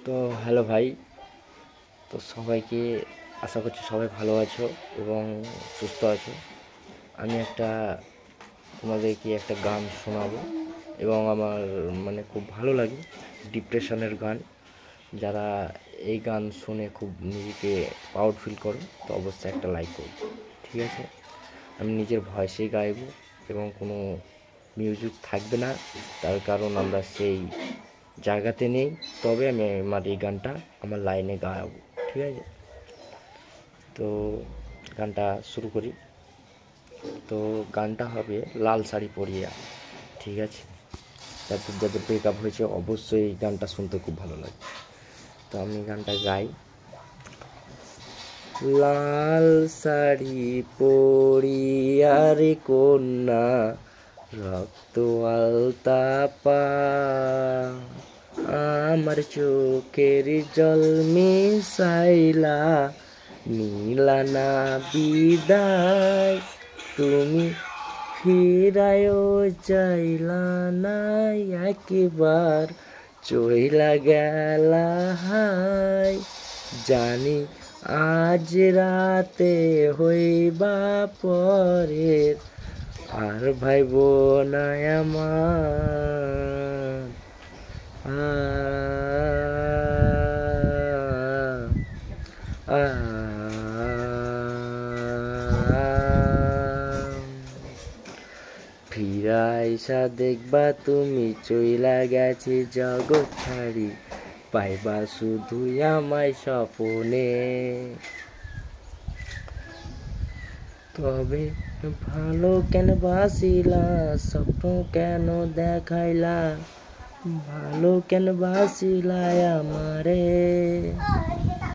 তো হ্যালো ভাই, তো সবাইকে আশা করছি সবাই ভালো আছো এবং সুস্থ আছো। আমি তোমাদেরকে একটা গান শোনাবো এবং আমার খুব ভালো লাগে ডিপ্রেশনের গান। যারা এই গান শুনে খুব নিজেকে প্রাউড ফিল করো তো অবশ্যই একটা লাইক করো, ঠিক আছে? আমি নিজের ভয়েসেই গাইবো এবং কোনো মিউজিক থাকবে না, তার কারণ আমরা সেই জায়গাতে নেই। তবে আমি আমার এই গানটা আমার লাইনে গাওয়াবো, ঠিক আছে? তো গানটা শুরু করি। তো গানটা হবে লাল শাড়ি পরিয়া, ঠিক আছে? যাদের যাদের ব্রেকআপ হয়েছে অবশ্যই এই গানটা শুনতে খুব ভালো লাগে। তো আমি গানটা গাই। লাল শাড়ি পরিয়া রে কন্যা, রক্ত আলতা পা, আমার চোখের জল মিশাইলা, নিলা না বিদায়, তুমি ফিরায়ও চাইলা না, একবার চইলা গেলা হাই, জানি আজ রাতে হইবা পরের, আর ভাইব না আমার। ফিরাইসা দেখবা তুমি চইলা গেছে জগৎ ছাড়ি, পাইবা শুধু আমায় স্বপনে, তবে ভালো কেন বাসিলা, স্বপ্ন কেন দেখাইলা, ভালো কেন বাসিলা আমারে।